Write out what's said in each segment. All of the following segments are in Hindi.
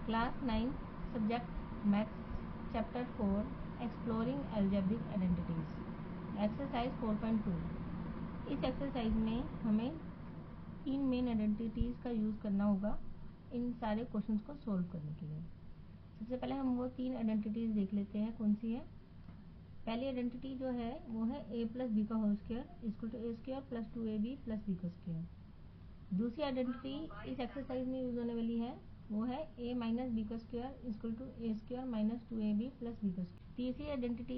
Class 9 subject maths chapter 4 exploring algebraic identities exercise 4.2। इस एक्सरसाइज में हमें 3 मेन आइडेंटिटीज़ का यूज़ करना होगा इन सारे क्वेश्चंस को सॉल्व करने के लिए। सबसे पहले हम वो 3 आइडेंटिटीज़ देख लेते हैं कौन सी है। पहली आइडेंटिटी जो है वो है a प्लस बी का whole square equal to A square plus 2ab plus B का स्क्वायर। दूसरी आइडेंटिटी इस एक्सरसाइज में यूज होने वाली है वो है a माइनस बी का square equal to A square minus 2ab plus B का स्क्वायर। तीसरी आइडेंटिटी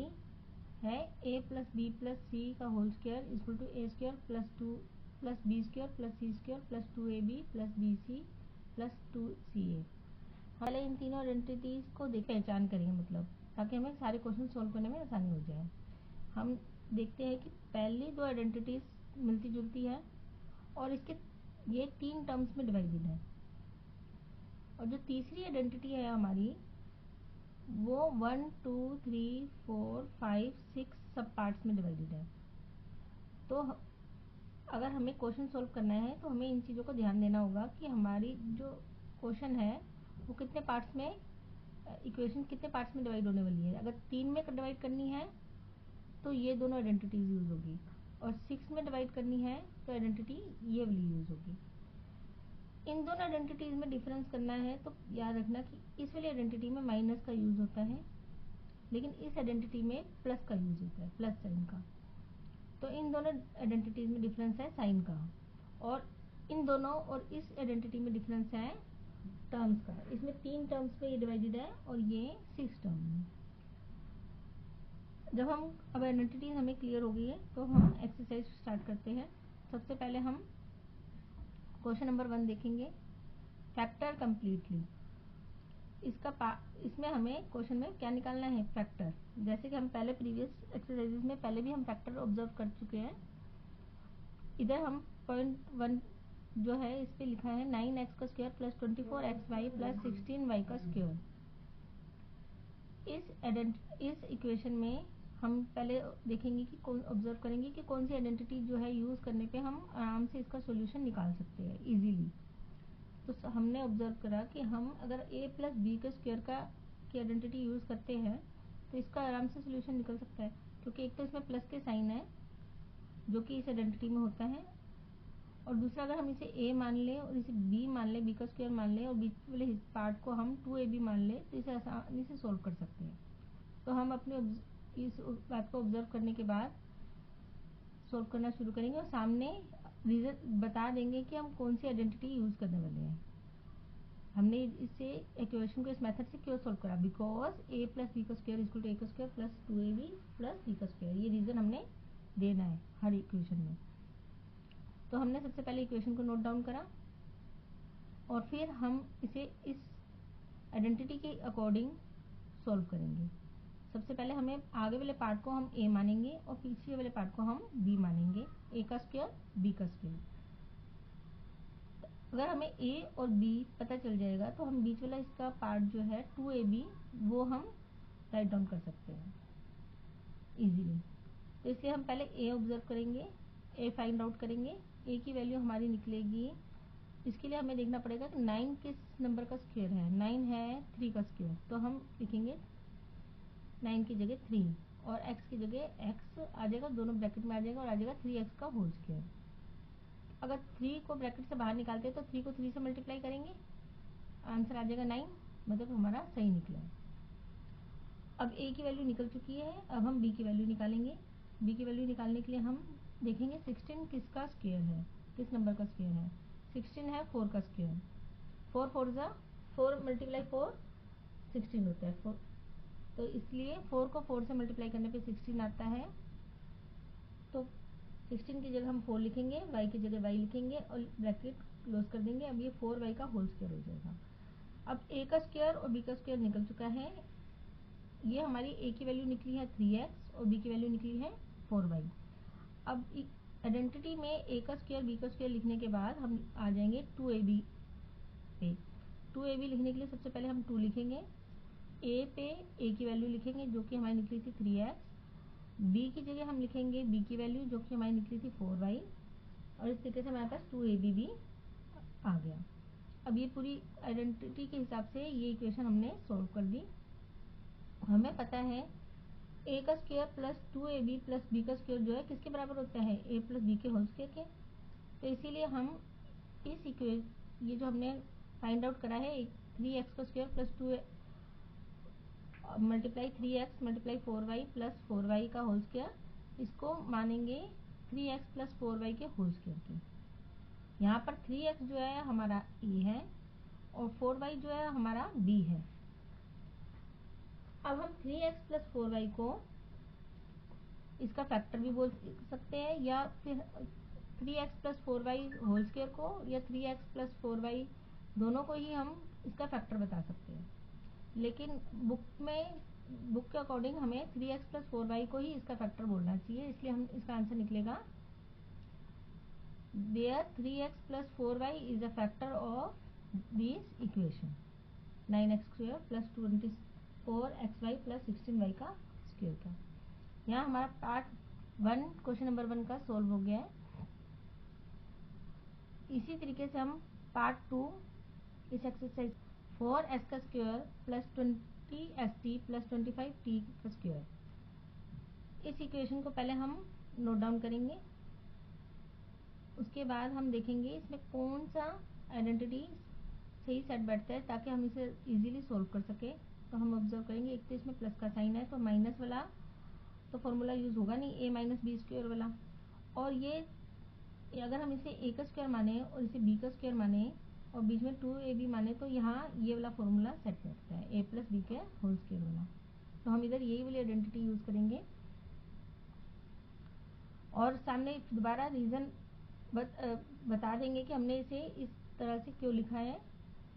है a plus B plus C का whole square equal to A square plus 2 plus B square plus C square plus 2ab plus B C plus 2ca। पहले इन तीनों आइडेंटिटीज को पहचान करेंगे, मतलब ताकि हमें सारे क्वेश्चन सोल्व करने में आसानी हो जाए। हम देखते हैं कि पहली दो आइडेंटिटीज मिलती जुलती है और इसके ये 3 टर्म्स में डिवाइडेड है, और जो तीसरी आइडेंटिटी है हमारी वो 1 2 3 4 5 6 सब पार्ट्स में डिवाइडेड है। तो अगर हमें क्वेश्चन सोल्व करना है तो हमें इन चीज़ों को ध्यान देना होगा कि हमारी जो क्वेश्चन है वो कितने पार्ट्स में, इक्वेशन कितने पार्ट्स में डिवाइड होने वाली है। अगर 3 में डिवाइड करनी है तो ये दोनों आइडेंटिटीज यूज होगी, और 6 में डिवाइड करनी है तो आइडेंटिटी ये वाली यूज होगी। इन दोनों आइडेंटिटीज में डिफरेंस करना है तो याद रखना कि इस वाली आइडेंटिटी में माइनस का यूज होता है, लेकिन इस आइडेंटिटी में प्लस का यूज होता है, प्लस साइन का। तो इन दोनों आइडेंटिटीज में डिफरेंस है साइन का, और इन दोनों और इस आइडेंटिटी में डिफरेंस है टर्म्स का। इसमें 3 टर्म्स में ये डिवाइडेड है और ये 6 टर्म में। जब हम अब आइडेंटिटी हमें क्लियर हो गई है तो हम एक्सरसाइज स्टार्ट करते हैं। सबसे पहले हम क्वेश्चन नंबर 1 देखेंगे, फैक्टर कंप्लीटली। इसमें हमें क्वेश्चन में क्या निकालना है, फैक्टर। जैसे कि हम पहले प्रीवियस एक्सरसाइजेस में पहले भी हम फैक्टर ऑब्जर्व कर चुके हैं। इधर हम पॉइंट 1 जो है इस पे लिखा है 9x का square plus 24xy plus 16y का स्क्वायर। इस इक्वेशन में हम पहले देखेंगे कि कौन ऑब्जर्व करेंगे कि कौन सी आइडेंटिटी जो है यूज करने पे हम आराम से इसका सॉल्यूशन निकाल सकते हैं इजीली। तो हमने ऑब्जर्व करा कि हम अगर a प्लस बी के स्क्वायर की आइडेंटिटी यूज करते हैं तो इसका आराम से सॉल्यूशन निकल सकता है, क्योंकि एक तो इसमें प्लस के साइन है जो कि इस आइडेंटिटी में होता है, और दूसरा अगर हम इसे a मान लें और इसे b मान लें, b का स्क्वायर मान लें, और बीच वाले पार्ट को हम 2ab मान लें तो इसे आसानी से सोल्व कर सकते हैं। तो हम अपने इस बात को ऑब्जर्व करने के बाद सोल्व करना शुरू करेंगे और सामने रीजन बता देंगे कि हम कौन सी आइडेंटिटी यूज करने वाले हैं। हमने इसे इक्वेशन को इस मेथड से क्यों सोल्व करा, बिकॉज a प्लस बी का स्क्वायर इक्वल टू ए का square plus 2ab plus B का स्क्वायर। ये रीजन हमने देना है हर इक्वेशन में। तो हमने सबसे पहले इक्वेशन को नोट डाउन करा और फिर हम इसे इस आइडेंटिटी के अकॉर्डिंग सॉल्व करेंगे। सबसे पहले हमें आगे वाले पार्ट को हम a मानेंगे और पीछे वाले पार्ट को हम b मानेंगे, a का स्क्वायर b का स्क्वायर। अगर हमें a और b पता चल जाएगा तो हम बीच वाला इसका पार्ट जो है 2ab वो हम राइट डाउन कर सकते हैं इजीली। तो इसलिए हम पहले a ऑब्जर्व करेंगे, a फाइंड आउट करेंगे। a की वैल्यू हमारी निकलेगी, इसके लिए हमें देखना पड़ेगा कि 9 किस नंबर का स्क्वायर है। 9 है 3 का स्क्वायर, तो हम लिखेंगे 9 की जगह 3 और x की जगह x आ जाएगा, दोनों ब्रैकेट में आ जाएगा और आ जाएगा 3x का होल स्क्वायर। अगर 3 को ब्रैकेट से बाहर निकालते हैं तो 3 को 3 से मल्टीप्लाई करेंगे, आंसर आ जाएगा 9, मतलब हमारा सही निकला है। अब a की वैल्यू निकल चुकी है, अब हम b की वैल्यू निकालेंगे। b की वैल्यू निकालने के लिए हम देखेंगे 16 किसका स्क्वायर है, किस नंबर का स्क्वायर है। 16 है 4 का स्क्वायर। 4 4 जा 4 मल्टीप्लाई 4 16 होता है 4, तो इसलिए 4 को 4 से मल्टीप्लाई करने पे 16 आता है। तो 16 की जगह हम 4 लिखेंगे, y की जगह y लिखेंगे और ब्रैकेट क्लोज कर देंगे। अब ये 4y का होल स्क्वायर हो जाएगा। अब a का स्क्वायर और b का स्क्वायर निकल चुका है। ये हमारी a की वैल्यू निकली है 3x और b की वैल्यू निकली है 4y। अब आइडेंटिटी में a का स्क्वायर b का स्क्वायर लिखने के बाद हम आ जाएंगे 2ab पे। 2ab लिखने के लिए सबसे पहले हम 2 लिखेंगे, a पे a की वैल्यू लिखेंगे जो कि हमारी निकली थी 3x, b की जगह हम लिखेंगे b की वैल्यू जो कि हमारी निकली थी 4y, और इस तरीके से हमारे पास 2ab भी आ गया। अब ये पूरी आइडेंटिटी के हिसाब से ये इक्वेशन हमने सोल्व कर दी। हमें पता है a का square plus 2ab plus b का स्क्वायर जो है किसके बराबर होता है, a प्लस b के होल स्क्वायर के। तो इसीलिए हम इस इक्वेशन, ये जो हमने फाइंड आउट करा है 3x का square plus 2 multiply 3x multiply 4y plus 4y का होल स्क्वायर, इसको मानेंगे 3x प्लस 4y के होल स्क्वायर के। यहाँ पर 3x जो है हमारा a है और 4y जो है हमारा b है। अब हम 3x प्लस 4y को इसका फैक्टर भी बोल सकते हैं, या फिर 3x plus 4y whole square को या 3x प्लस 4y दोनों को ही हम इसका फैक्टर बता सकते हैं। लेकिन बुक के अकॉर्डिंग हमें 3x प्लस 4y को ही इसका फैक्टर बोलना चाहिए, इसलिए हम इसका आंसर निकलेगा where 3x plus 4y is a factor of this equation 9x square plus 24xy plus 16y का स्क्वायर का। यहाँ हमारा पार्ट 1 क्वेश्चन नंबर 1 का सोल्व हो गया है। इसी तरीके से हम पार्ट 2 इस एक्सरसाइज 4s का square plus 20st plus 25t का स्क्वायर, इस इक्वेशन को पहले हम नोट डाउन करेंगे। उसके बाद हम देखेंगे इसमें कौन सा आइडेंटिटी सही सेट बैठता है ताकि हम इसे इजीली सोल्व कर सके। तो हम ऑब्जर्व करेंगे, एक तो इसमें प्लस का साइन है तो माइनस वाला तो फॉर्मूला यूज होगा नहीं, a माइनस बी स्क्वायर वाला। और ये अगर हम इसे a का स्क्वायर माने और इसे b का स्क्वायर माने और बीच में 2ab माने तो यहाँ ये वाला फॉर्मूला सेट बैठता है, a प्लस बी के होल स्क्वायर वाला। तो हम इधर यही वाली आइडेंटिटी यूज करेंगे और सामने दोबारा रीजन बता देंगे कि हमने इसे इस तरह से क्यों लिखा है,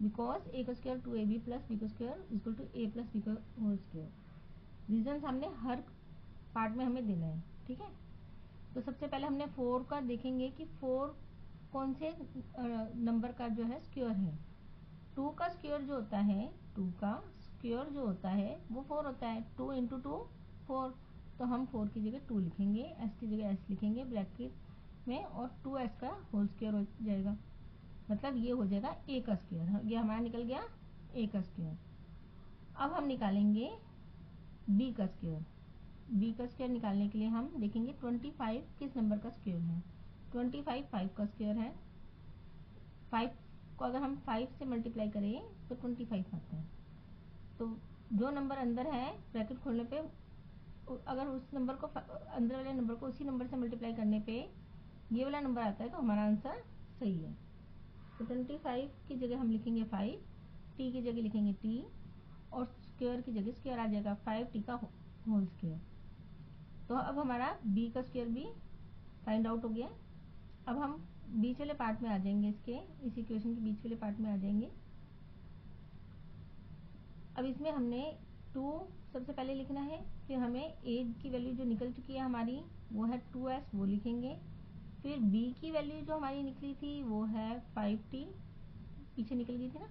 बिकॉज a का स्क्वायर 2ab प्लस बी का square equal to a plus B का होल स्क्वायर। रीजन हमने हर पार्ट में हमें देना है, ठीक है। तो सबसे पहले हमने 4 का देखेंगे कि 4 कौन से नंबर का जो है स्क्वायर है। 2 का स्क्वायर जो होता है, 2 का स्क्वायर जो होता है वो 4 होता है, 2 इंटू 2 4। तो हम 4 की जगह 2 लिखेंगे, s की जगह s लिखेंगे ब्रैकेट में और 2s का होल स्क्वायर हो जाएगा, मतलब ये हो जाएगा a का स्क्वायर। ये हमारा निकल गया a का स्क्वायर। अब हम निकालेंगे b का स्क्वायर। b का स्क्वायर निकालने के लिए हम देखेंगे 25 किस नंबर का स्क्वायर है। 25 5 का स्क्वायर है। 5 को अगर हम 5 से मल्टीप्लाई करें तो 25 आता है। तो जो नंबर अंदर है ब्रैकेट खोलने पे, अगर उस नंबर को अंदर वाले नंबर को उसी नंबर से मल्टीप्लाई करने पे ये वाला नंबर आता है तो हमारा आंसर सही है। तो 25 की जगह हम लिखेंगे 5, t की जगह लिखेंगे t और स्क्वायर की जगह स्क्वायर आ जाएगा 5t का होल स्क्वायर। तो अब हमारा b का स्क्वायर भी फाइंड आउट हो गया। अब हम बीच वाले पार्ट में आ जाएंगे, इस इक्वेशन के बीच वाले पार्ट में आ जाएंगे। अब इसमें हमने 2 सबसे पहले लिखना है, फिर हमें a की वैल्यू जो निकल चुकी है हमारी वो है 2s, वो लिखेंगे। फिर b की वैल्यू जो हमारी निकली थी वो है 5t, पीछे निकल गई थी ना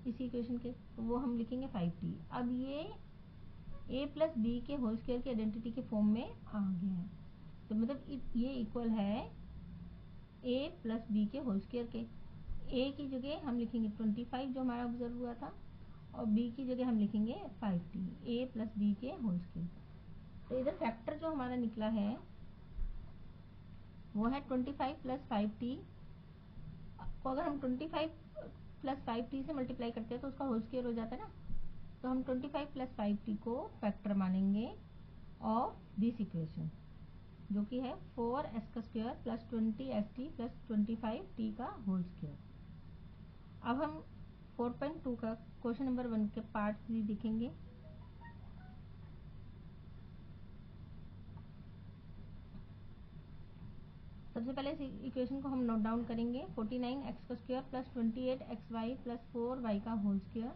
इसी इक्वेशन के, तो वो हम लिखेंगे 5t। अब ये a प्लस बी के होल स्क्वायर की आइडेंटिटी के फॉर्म में आ गया है, तो मतलब ये इक्वल है a प्लस बी के होल स्क्वायर के। a की जगह हम लिखेंगे 25 जो हमारा ऑब्जर्व हुआ था और b की जगह हम लिखेंगे 5t, a प्लस बी के होल स्क्वायर। तो इधर फैक्टर जो हमारा निकला है वो है 25 प्लस 5t को अगर हम 25 प्लस 5t से मल्टीप्लाई करते हैं तो उसका होल स्क्वायर हो जाता है ना। तो हम 25 प्लस 5t को फैक्टर मानेंगे ऑफ दिस इक्वेशन जो कि है 4s का square plus 20st plus 25t का होल स्क्वायर। अब हम 4.2 का क्वेश्चन नंबर 1 के पार्ट 3 देखेंगे। सबसे पहले इस इक्वेशन को हम नोट डाउन करेंगे, 49x का square plus 28xy plus 4y का होल स्क्वायर,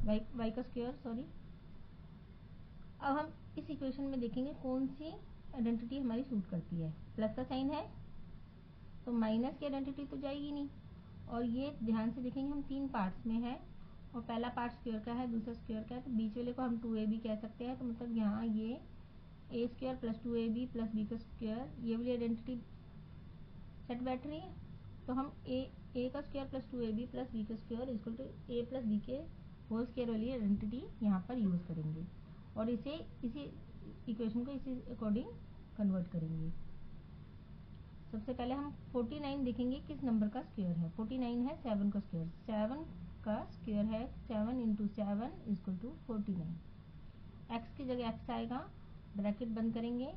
y का स्क्वायर सॉरी। अब हम इस इक्वेशन में देखेंगे कौन सी आइडेंटिटी हमारी सूट करती है। प्लस का साइन है तो माइनस की आइडेंटिटी तो जाएगी नहीं, और ये ध्यान से देखेंगे हम 3 पार्ट्स में है और पहला पार्ट स्क्वायर का है, दूसरा स्क्वायर का है, तो बीच वाले को हम 2ab कह सकते हैं। तो मतलब यहाँ ये a square plus 2ab plus b का स्क्वायर ये वाली आइडेंटिटी सेट बैठ रही है। तो हम ए का square plus 2ab plus B का square equal to A plus B के होल स्क्वायर वाली आइडेंटिटी यहाँ पर यूज़ करेंगे और इसे इसी इक्वेशन को इसी अकॉर्डिंग कन्वर्ट करेंगे। सबसे पहले हम 49 देखेंगे किस नंबर का स्क्वायर है। 49 है 7 का स्क्वायर, 7 का स्क्वायर है 7 इंटू 7 इक्वल टू 49। एक्स की जगह एक्स आएगा, ब्रैकेट बंद करेंगे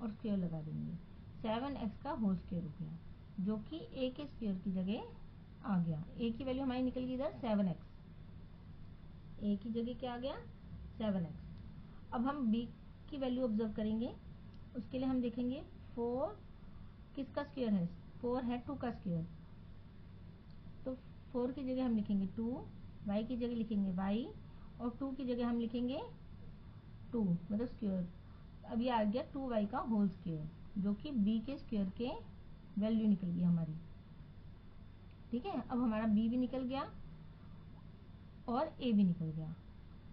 और स्क्वायर लगा देंगे। 7x का होल स्क्वायर हो गया जो कि ए के स्क्वायर की जगह आ गया। ए की वैल्यू हमारी निकल गई इधर 7x, ए की जगह क्या आ गया 7x। अब हम बी की वैल्यू ऑब्जर्व करेंगे, उसके लिए हम देखेंगे 4 किसका स्क्वायर है, 4 है 2 का स्क्वायर, तो 4 की जगह हम लिखेंगे 2, y की जगह लिखेंगे y और 2 की जगह हम लिखेंगे 2 मतलब स्क्वायर। अब ये आ गया 2y का होल स्क्वायर जो कि b के स्क्वायर के वैल्यू निकल गई हमारी। ठीक है, अब हमारा b भी निकल गया और a भी निकल गया।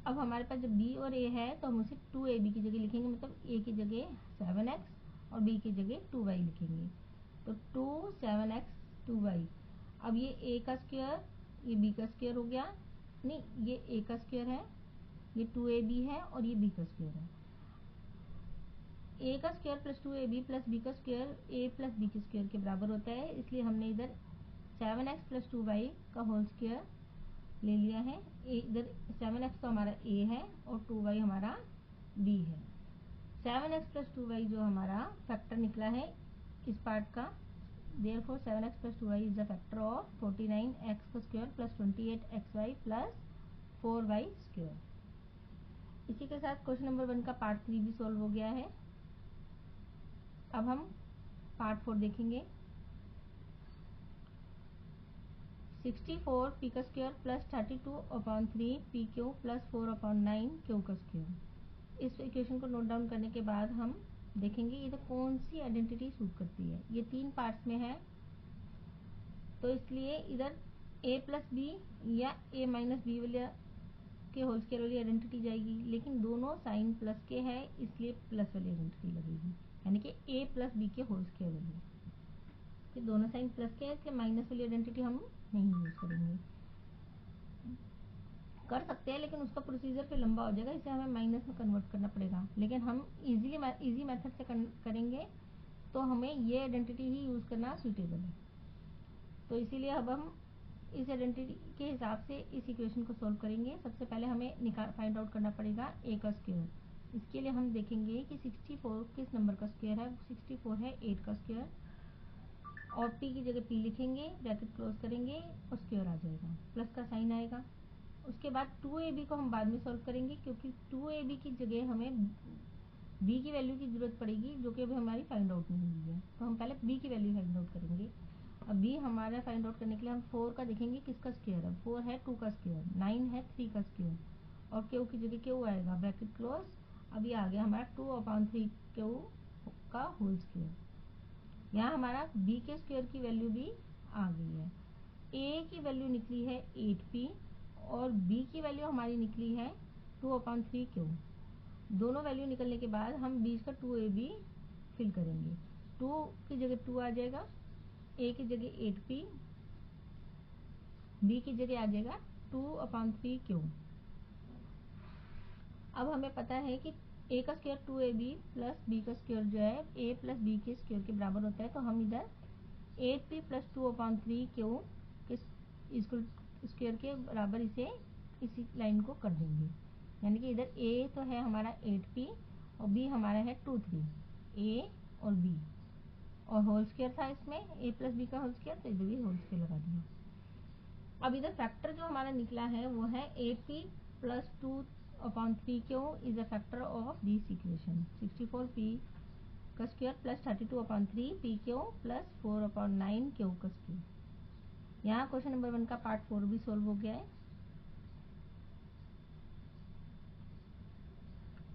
अब हमारे पास जब b और a है तो हम उसे 2ab की जगह लिखेंगे, मतलब a की जगह 7x और b की जगह 2y लिखेंगे, तो 2 7x 2y। अब ये a का स्क्वायर ये b का स्क्वायर हो गया, नहीं ये a का स्क्वायर है, ये 2ab है और ये b का स्क्वायर है। a का square plus 2ab plus b का स्क्वायर a प्लस b के स्क्वायर के बराबर होता है, इसलिए हमने इधर 7x प्लस 2y का होल स्क्वायर ले लिया है। इधर 7x तो हमारा a है और 2y हमारा b है। 7x प्लस 2y जो हमारा फैक्टर निकला है इस पार्ट का, therefore 7x plus 2y is the factor of 49x का square plus 28xy plus 4y square. इसी के साथ क्वेश्चन नंबर 1 का पार्ट 3 भी सॉल्व हो गया है। अब हम पार्ट 4 देखेंगे। 64 पी का square plus 32/3 P Q plus 4/9 Q का स्क्वायर। इस इक्वेशन को नोट डाउन करने के बाद हम देखेंगे इधर कौन सी आइडेंटिटी सूट करती है। ये 3 पार्ट्स में है तो इसलिए इधर a प्लस बी या a माइनस बी वाले के होल स्क्वायर वाली आइडेंटिटी जाएगी, लेकिन दोनों साइन प्लस के है इसलिए प्लस वाली आइडेंटिटी लगेगी, यानी कि a प्लस बी के होल स्क्वायर वाली। फिर दोनों साइन प्लस के है इसलिए माइनस वाली आइडेंटिटी हम नहीं यूज करेंगे। कर सकते हैं लेकिन उसका प्रोसीजर फिर लंबा हो जाएगा, इसे हमें माइनस में कन्वर्ट करना पड़ेगा, लेकिन हम इजी मेथड से करेंगे तो हमें ये आइडेंटिटी ही यूज करना सूटेबल है। तो इसीलिए अब हम इस आइडेंटिटी के हिसाब से इस इक्वेशन को सॉल्व करेंगे। सबसे पहले हमें फाइंड आउट करना पड़ेगा a का स्क्वायर। इसके लिए हम देखेंगे कि 64 किस नंबर का स्क्वायर है। 64 है 8 का स्क्वायर और p की जगह p लिखेंगे, ब्रैकेट क्लोज करेंगे और स्क्वायर आ जाएगा, प्लस का साइन आएगा। उसके बाद 2ab को हम बाद में सॉल्व करेंगे क्योंकि 2ab की जगह हमें b की वैल्यू की जरूरत पड़ेगी जो कि अभी हमारी फाइंड आउट नहीं हुई है, तो हम पहले b की वैल्यू फाइंड आउट करेंगे। अब b हमारा फाइंड आउट करने के लिए हम 4 का देखेंगे किसका स्क्वायर है। 4 है 2 का स्क्वायर, 9 है 3 का स्क्वायर और क्यू की जगह क्यू आएगा, ब्रैकेट क्लोज। अभी आ गया हमारा 2/3 क्यू का होल स्क्वायर। यहाँ हमारा b के स्क्वायर की वैल्यू भी आ गई है। a की वैल्यू निकली है 8p और b की वैल्यू हमारी निकली है 2/3 क्यू। दोनों वैल्यू निकलने के बाद हम बीच का 2ab फिल करेंगे। 2 की जगह 2 आ जाएगा, a की जगह 8p, b की जगह आ जाएगा 2/3 क्यू। अब हमें पता है कि a का स्क्वायर 2ab प्लस b का स्क्वायर जो है a प्लस b के स्क्वायर के बराबर होता है, तो हम इधर 8p प्लस 2/3 क्यू के स्क्वायर के बराबर इसी लाइन को कर देंगे। यानी कि इधर a तो है हमारा 8p और b हमारा है 2 3, a और b और होल स्क्वायर था इसमें a प्लस b का होल स्क्वायर, तो इधर भी होल स्क्वायर लगा दिया। अब इधर फैक्टर जो हमारा निकला है वो है 8p plus 2/3 Q is a factor of this equation. 64p का square plus 32/3 p Q plus 4/9 Q का स्क्वायर। यहाँ क्वेश्चन नंबर 1 का पार्ट 4 भी सोल्व हो गया है।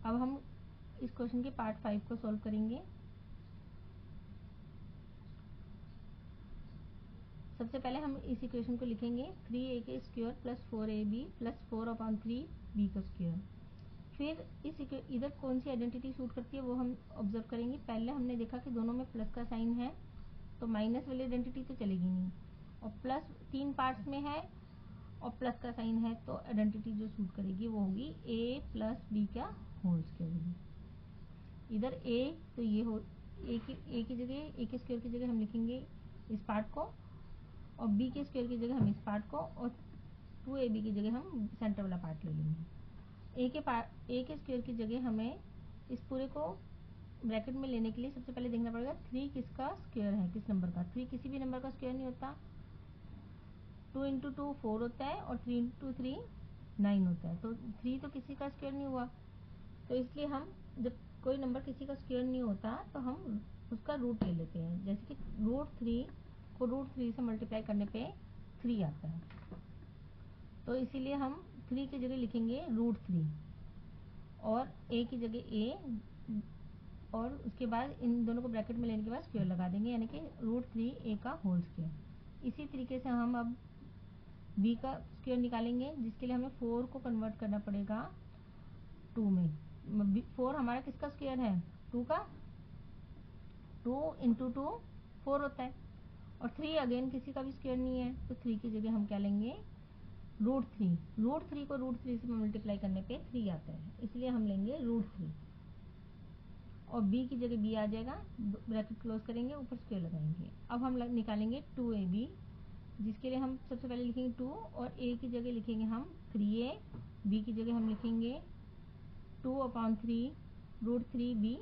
अब हम इस क्वेश्चन के पार्ट 5 को सोल्व करेंगे। सबसे पहले हम इस इक्वेशन को लिखेंगे 3a के square plus 4ab plus 4/3 b का स्क्वायर। फिर इधर कौन सी आइडेंटिटी सूट करती है वो हम ऑब्जर्व करेंगे। पहले हमने देखा कि दोनों में प्लस का साइन है तो माइनस वाली आइडेंटिटी तो चलेगी नहीं, और प्लस 3 पार्ट्स में है और प्लस का साइन है, तो आइडेंटिटी जो सूट करेगी वो होगी a प्लस बी का होल स्क्वायर होगी। इधर a तो ये हो a की जगह a के स्क्वायर की जगह हम लिखेंगे इस पार्ट को, और b के स्क्वायर की जगह हम इस पार्ट को, और 2ab की जगह हम सेंटर वाला पार्ट ले लेंगे। a के स्क्वायर की जगह हमें इस पूरे को ब्रैकेट में लेने के लिए सबसे पहले देखना पड़ेगा 3 किसका स्क्वायर है, किस नंबर का। 3 किसी भी नंबर का स्क्वायर नहीं होता। 2 इंटू 2 4 होता है और 3 इंटू 3 9 होता है, तो 3 तो किसी का स्क्वायर नहीं हुआ। तो इसलिए हम जब कोई नंबर किसी का स्क्वायर नहीं होता तो हम उसका रूट ले लेते हैं। जैसे कि √3 को √3 से मल्टीप्लाई करने पे 3 आता है, तो इसीलिए हम 3 की जगह लिखेंगे √3 और a की जगह a, और उसके बाद इन दोनों को ब्रैकेट में लेने के बाद स्क्वायर लगा देंगे, यानी कि √3a का होल स्क्वायर। इसी तरीके से हम अब b का स्क्वायर निकालेंगे, जिसके लिए हमें 4 को कन्वर्ट करना पड़ेगा 2 में। 4 हमारा किसका स्क्वायर है, 2 का। 2 इंटू 2 4 होता है, और 3 अगेन किसी का भी स्क्वायर नहीं है, तो 3 की जगह हम क्या लेंगे √3। √3 को √3 से मल्टीप्लाई करने पे 3 आता है, इसलिए हम लेंगे √3, और b की जगह b आ जाएगा, ब्रैकेट क्लोज करेंगे, ऊपर स्क्वायर लगाएंगे। अब हम निकालेंगे 2ab, जिसके लिए हम सबसे पहले लिखेंगे 2 और a की जगह लिखेंगे हम 3a, b की जगह हम लिखेंगे 2/3 √3b।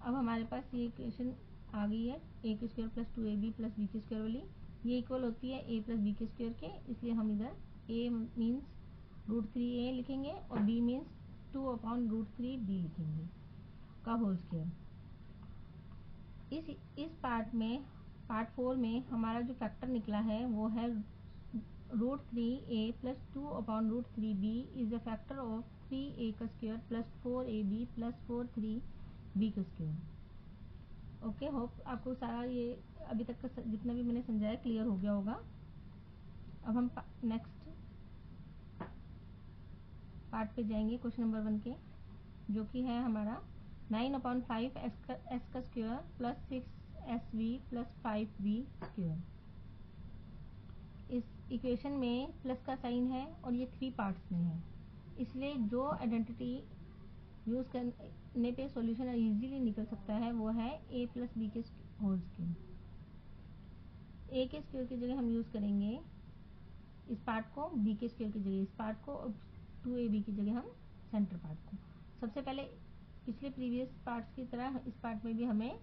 अब हमारे पास ये इक्वेशन आ गई है a के square plus 2ab plus b के स्क्वायर वाली, ये इक्वल होती है a प्लस b के स्क्वायर के, इसलिए हम इधर a मीन्स √3a लिखेंगे और b मीन्स 2/√3b लिखेंगे का होल स्क्वायर। इस पार्ट 4 में हमारा जो फैक्टर निकला है वो है √3a plus 2/√3b is the factor of 3a का square plus 4ab plus 4/3b का स्क्वायर। ओके, होप आपको सारा ये अभी तक का जितना भी मैंने समझाया क्लियर हो गया होगा। अब हम नेक्स्ट पार्ट पे जाएंगे, क्वेश्चन नंबर 1 के, जो कि है हमारा 9/5 s का square plus 6sv plus 5v square. इस इक्वेशन में प्लस का साइन है और ये 3 पार्ट्स में है, इसलिए जो आइडेंटिटी यूज करने पे सॉल्यूशन इजीली निकल सकता है वो है a प्लस बी के होल स्क्वायर। a के स्क्वायर की जगह हम यूज करेंगे इस पार्ट को, b के स्क्वायर की जगह इस पार्ट को, और 2ab की जगह हम सेंटर पार्ट को। सबसे पहले पिछले प्रीवियस पार्ट्स की तरह इस पार्ट में भी हमें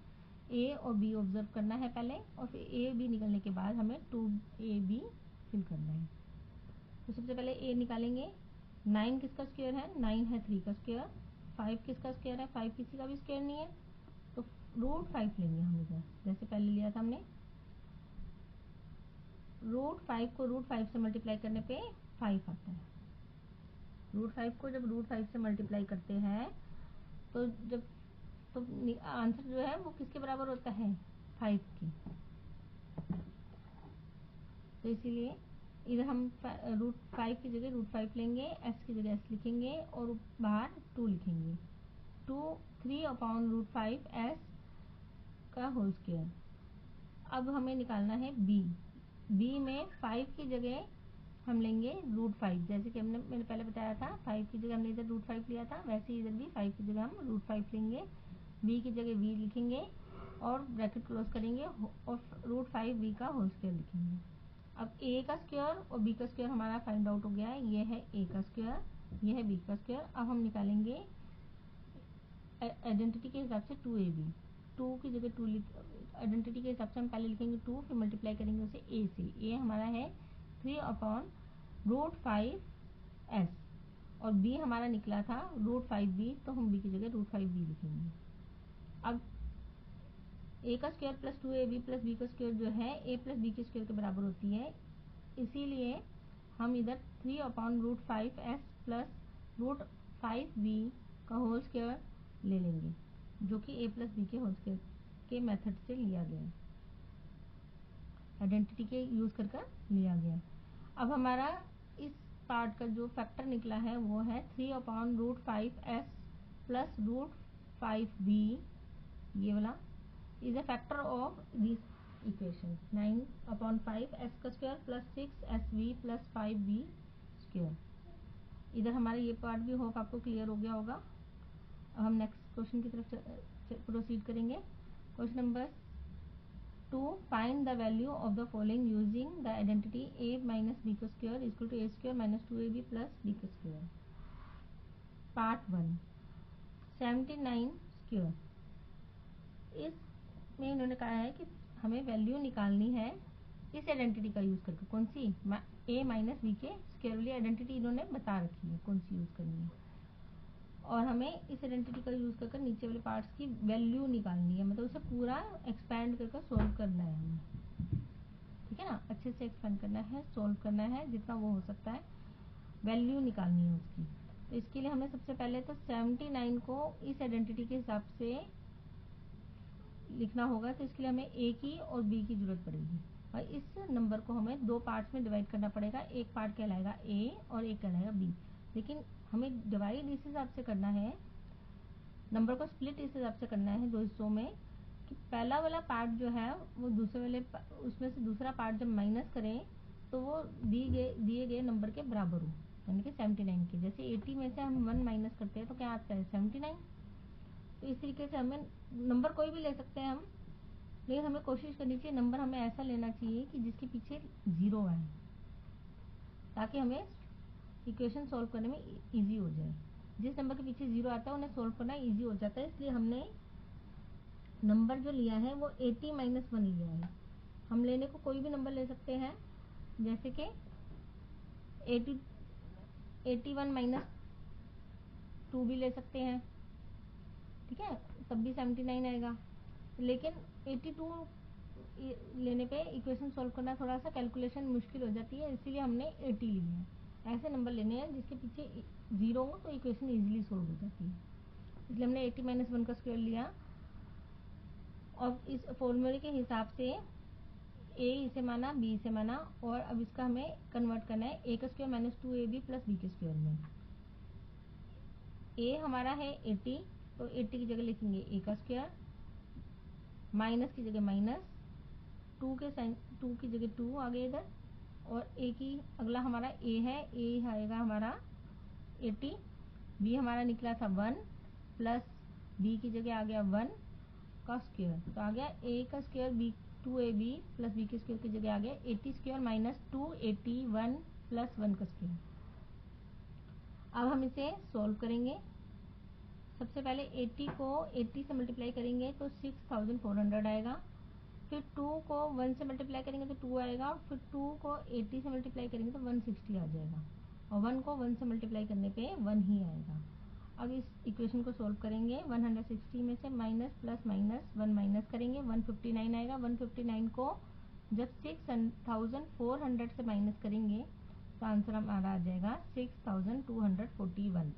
a और b ऑब्जर्व करना है पहले, और फिर a b निकलने के बाद हमें 2ab फिल करना है। तो सबसे पहले a निकालेंगे। 9 किसका स्क्वायर है, 9 है 3 का स्क्वायर। 5 किसका स्क्वायर है, 5 किसी का भी स्क्वायर नहीं है, तो √5 लेंगे हम इधर, जैसे पहले लिया था हमने। √5 को √5 से मल्टीप्लाई करने पे 5 आता है। √5 को जब √5 से मल्टीप्लाई करते हैं तो आंसर जो है वो किसके बराबर होता है, 5 की। तो इसीलिए इधर हम √5 की जगह √5 लेंगे, s की जगह s लिखेंगे और बाहर 2 लिखेंगे। 3/√5 s का होल स्क्वायर। अब हमें निकालना है b में 5 की जगह हम लेंगे √5, जैसे कि मैंने पहले बताया था 5 की जगह हमने इधर √5 लिया था, वैसे ही इधर भी 5 की जगह हम √5 लेंगे, b की जगह v लिखेंगे और ब्रैकेट क्लोज करेंगे और √5b का होल स्क्वायर लिखेंगे। अब a का स्क्वायर और b का स्क्वायर हमारा फाइंड आउट हो गया है, ये है a का स्क्वायर, ये है b का स्क्वायर। अब हम निकालेंगे आइडेंटिटी के हिसाब से 2ab, 2 की जगह 2 आइडेंटिटी के हिसाब से हम पहले लिखेंगे 2, फिर मल्टीप्लाई करेंगे उसे a से। a हमारा है 3/√5s और b हमारा निकला था √5b, तो हम b की जगह √5b लिखेंगे। अब a का square plus 2ab plus b का स्क्वायर जो है a प्लस b के स्क्वायर के बराबर होती है, इसीलिए हम इधर 3/√5s प्लस √5b का होल स्क्वायर ले लेंगे, जो कि a प्लस b के होल स्क्वायर के मेथड से लिया गया, आइडेंटिटी के यूज कर लिया गया। अब हमारा इस पार्ट का जो फैक्टर निकला है वो है 3/√5s प्लस √5b, ये वाला is a factor of this equation 9/5 X का square plus 6SV plus 5B square. इधर हमारा ये पार्ट भी होप आपको क्लियर हो गया होगा। अब हम नेक्स्ट क्वेश्चन की तरफ प्रोसीड करेंगे। Question number 2, find the value of the following using the identity a minus b का square equal to a square minus 2ab plus b का स्क्वायर। Part 1 79 square. इसमें इन्होंने कहा है कि हमें वैल्यू निकालनी है इस आइडेंटिटी का यूज करके। कौन सी? a माइनस बी के स्क्वायर वाली आइडेंटिटी इन्होंने बता रखी है कौन सी यूज करनी है, और हमें इस आइडेंटिटी का यूज करके नीचे वाले पार्ट्स की वैल्यू निकालनी है, मतलब उसे पूरा एक्सपैंड करके सोल्व करना है हमें। ठीक है ना, अच्छे से एक्सपैंड करना है, सोल्व करना है जितना वो हो सकता है, वैल्यू निकालनी है उसकी। तो इसके लिए हमें सबसे पहले तो 79 को इस आइडेंटिटी के हिसाब से लिखना होगा। तो इसके लिए हमें a की और b की जरूरत पड़ेगी, और इस नंबर को हमें दो पार्ट्स में डिवाइड करना पड़ेगा। एक पार्ट कहलाएगा a और एक कहलाएगा b, लेकिन हमें डिवाइड इस हिसाब से करना है, नंबर को स्प्लिट इस हिसाब से करना है दो हिस्सों में, कि पहला वाला पार्ट जो है वो दूसरे वाले उसमें से दूसरा पार्ट जब माइनस करें तो वो दिए गए नंबर के बराबर हो, यानी कि 79 के। जैसे 80 में से हम 1 माइनस करते हैं तो क्या आता है? 79। तो इस तरीके से हमें नंबर कोई भी ले सकते हैं हम, लेकिन हमें कोशिश करनी चाहिए नंबर हमें ऐसा लेना चाहिए कि जिसके पीछे 0 आए, ताकि हमें इक्वेशन सॉल्व करने में इजी हो जाए। जिस नंबर के पीछे 0 आता है उन्हें सॉल्व करना इजी हो जाता है। इसलिए हमने नंबर जो लिया है वो 80 माइनस 1 लिया है। हम लेने को कोई भी नंबर ले सकते हैं, जैसे कि 81 माइनस 2 भी ले सकते हैं, ठीक है, तब भी 79 आएगा। लेकिन 82 लेने पे इक्वेशन सॉल्व करना थोड़ा सा कैलकुलेशन मुश्किल हो जाती है, इसीलिए हमने 80 ली है। ऐसे नंबर लेने हैं जिसके पीछे 0 हो तो इक्वेशन इजीली सॉल्व हो जाती है, इसलिए हमने 80 माइनस 1 का स्क्वायर लिया। और इस फॉर्मूले के हिसाब से a इसे माना, b इसे माना, और अब इसका हमें कन्वर्ट करना है a का square minus 2ab plus b के स्क्वायर में। a हमारा है 80, तो 80 की जगह लिखेंगे a का स्क्वायर, माइनस की जगह माइनस, 2 की जगह 2 आ गया इधर, और a की अगला हमारा a है, a आएगा हमारा 80, b हमारा निकला था 1 प्लस b की जगह आ गया 1 का स्क्वायर, तो आ गया a का square b 2ab plus b के स्क्वायर की जगह आ गया 80 स्क्वायर माइनस 281 प्लस 1 का स्क्वायर। अब हम इसे सॉल्व करेंगे। सबसे पहले 80 को 80 से मल्टीप्लाई करेंगे तो 6400 आएगा, फिर 2 को 1 से मल्टीप्लाई करेंगे तो 2 आएगा, फिर 2 को 80 से मल्टीप्लाई करेंगे तो 160 आ जाएगा, और 1 को 1 से मल्टीप्लाई करने पे 1 ही आएगा। अब इस इक्वेशन को सॉल्व करेंगे। 160 में से माइनस प्लस माइनस 1 माइनस करेंगे, 159 आएगा। 159 को जब 6400 से माइनस करेंगे तो आंसर हमारा आ जाएगा 6241।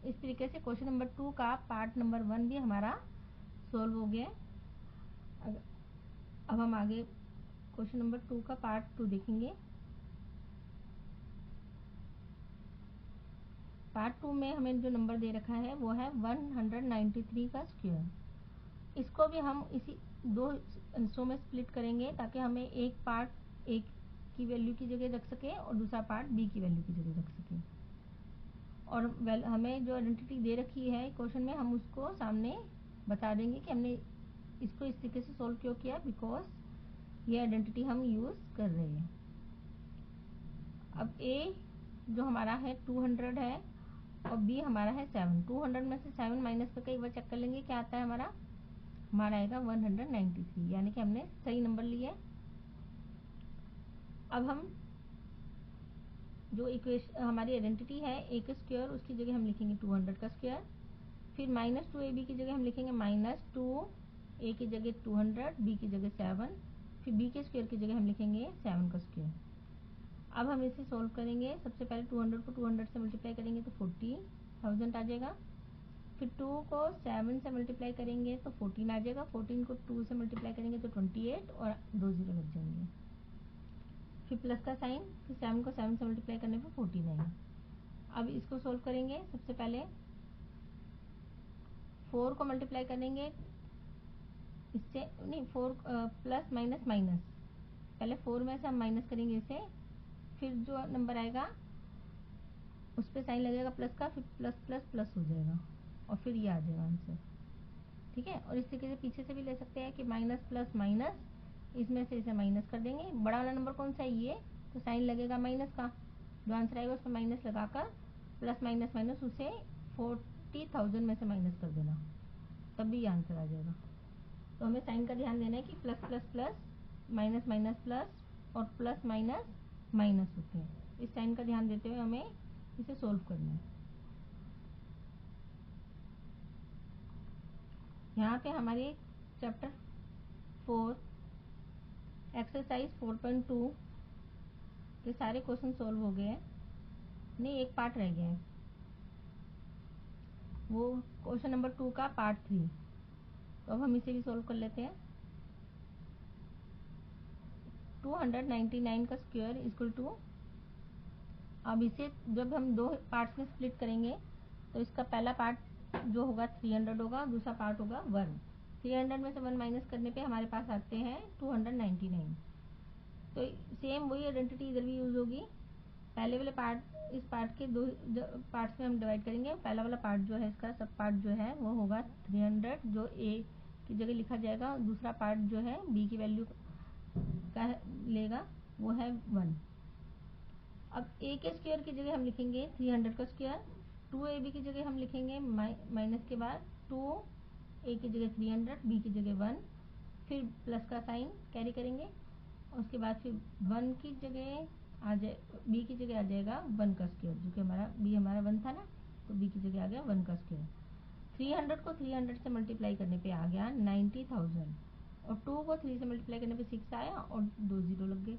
इस तरीके से क्वेश्चन नंबर 2 का पार्ट नंबर 1 भी हमारा सॉल्व हो गया। अब हम आगे क्वेश्चन नंबर 2 का पार्ट 2 देखेंगे। पार्ट 2 में हमें जो नंबर दे रखा है वो है 193 का स्क्वायर। इसको भी हम इसी दो हिस्सों में स्प्लिट करेंगे, ताकि हमें एक पार्ट ए की वैल्यू की जगह रख सके और दूसरा पार्ट बी की वैल्यू की जगह रख सके। और हमें जो आइडेंटिटी दे रखी है क्वेश्चन में, हम उसको सामने बता देंगे कि हमने इसको इस तरीके से सोल्व क्यों किया, बिकॉज ये आइडेंटिटी हम यूज कर रहे हैं। अब a जो हमारा है 200 है और b हमारा है 7। 200 में से 7 माइनस करके एक बार चेक कर लेंगे क्या आता है हमारा आएगा 193, यानी कि हमने सही नंबर लिया। अब हम जो इक्वेशन हमारी आइडेंटिटी है a का स्क्वायर, उसकी जगह हम लिखेंगे 200 का स्क्वायर, फिर माइनस 2ab की जगह हम लिखेंगे माइनस 2, a की जगह 200, b की जगह 7, फिर b के स्क्वायर की जगह हम लिखेंगे 7 का स्क्वायर। अब हम इसे सॉल्व करेंगे। सबसे पहले 200 को 200 से मल्टीप्लाई करेंगे तो 40,000 आ जाएगा, फिर 2 को 7 से मल्टीप्लाई करेंगे तो 14 आ जाएगा, 14 को 2 से मल्टीप्लाई करेंगे तो 28 और 2 0 लग जाएंगे, फिर प्लस का साइन, फिर 7 को 7 से मल्टीप्लाई करने पर 49। अब इसको सोल्व करेंगे। सबसे पहले 4 को मल्टीप्लाई करेंगे इससे नहीं 4 प्लस माइनस माइनस, पहले 4 में से हम माइनस करेंगे इसे, फिर जो नंबर आएगा उस पर साइन लगेगा प्लस का, फिर प्लस प्लस प्लस हो जाएगा और फिर ये आ जाएगा आंसर। ठीक है, और इस तरीके से पीछे से भी ले सकते हैं कि माइनस प्लस माइनस, इसमें से इसे माइनस कर देंगे। बड़ा वाला नंबर कौन सा है ये, तो साइन लगेगा माइनस का, जो आंसर आएगा उसमें माइनस लगाकर प्लस माइनस माइनस उसे 40,000 में से माइनस कर देना, तब भी ये आंसर आ जाएगा। तो हमें साइन का ध्यान देना है कि plus plus plus, minus minus plus और प्लस माइनस माइनस होते हैं। इस साइन का ध्यान देते हुए हमें इसे सोल्व करना है। यहाँ पे हमारे चैप्टर 4 एक्सरसाइज 4.2 के सारे क्वेश्चन सोल्व हो गए हैं। नहीं, एक पार्ट रह गया है, वो क्वेश्चन नंबर 2 का पार्ट 3। तो अब हम इसे भी सोल्व कर लेते हैं। 299 का स्क्वायर इक्वल टू, अब इसे जब हम दो पार्ट्स में स्प्लिट करेंगे तो इसका पहला पार्ट जो होगा 300 होगा, दूसरा पार्ट होगा 1। 300 में से 1 माइनस करने पे हमारे पास आते हैं 299। तो सेम वही आइडेंटिटी इधर भी यूज होगी। पहले वाले पार्ट, इस पार्ट के दो पार्ट्स में हम डिवाइड करेंगे। पहला वाला पार्ट जो है इसका सब पार्ट जो है वो होगा 300, जो ए की जगह लिखा जाएगा, और दूसरा पार्ट जो है बी की वैल्यू का लेगा, वो है 1। अब ए के स्क्वायर की जगह हम लिखेंगे 300 का स्क्वायर, 2ab की जगह हम लिखेंगे माइनस के बाद 2a की जगह 300, बी की जगह 1, फिर प्लस का साइन कैरी करेंगे, और उसके बाद फिर 1 की जगह आ जाए, बी की जगह आ जाएगा 1 का स्क्वायर, जो कि हमारा बी हमारा 1 था ना, तो बी की जगह आ गया 1 का स्क्वायर। 300 को 300 से मल्टीप्लाई करने पे आ गया 90,000, और 2 को 3 से मल्टीप्लाई करने पे 6 आया और 2 जीरो लग गए,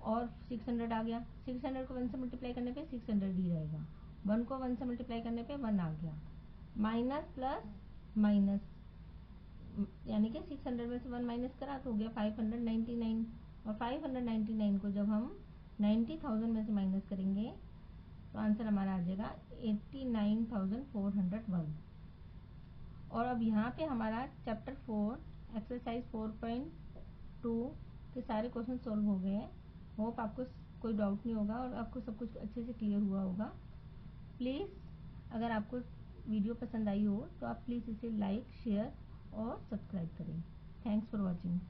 और 600 आ गया। 600 को 1 से मल्टीप्लाई करने पे 600 ही रहेगा, 1 को 1 से मल्टीप्लाई करने पे 1 आ गया, माइनस प्लस माइनस, यानी कि 600 में से 1 माइनस करा तो हो गया 599, और 599 को जब हम 90,000 में से माइनस करेंगे तो आंसर हमारा आ जाएगा 89,401। और अब यहाँ पे हमारा चैप्टर 4 एक्सरसाइज 4.2 के सारे क्वेश्चन सोल्व हो गए हैं। होप आपको कोई डाउट नहीं होगा और आपको सब कुछ अच्छे से क्लियर हुआ होगा। प्लीज़ अगर आपको वीडियो पसंद आई हो तो आप प्लीज़ इसे लाइक, शेयर और सब्सक्राइब करें। Thanks for watching.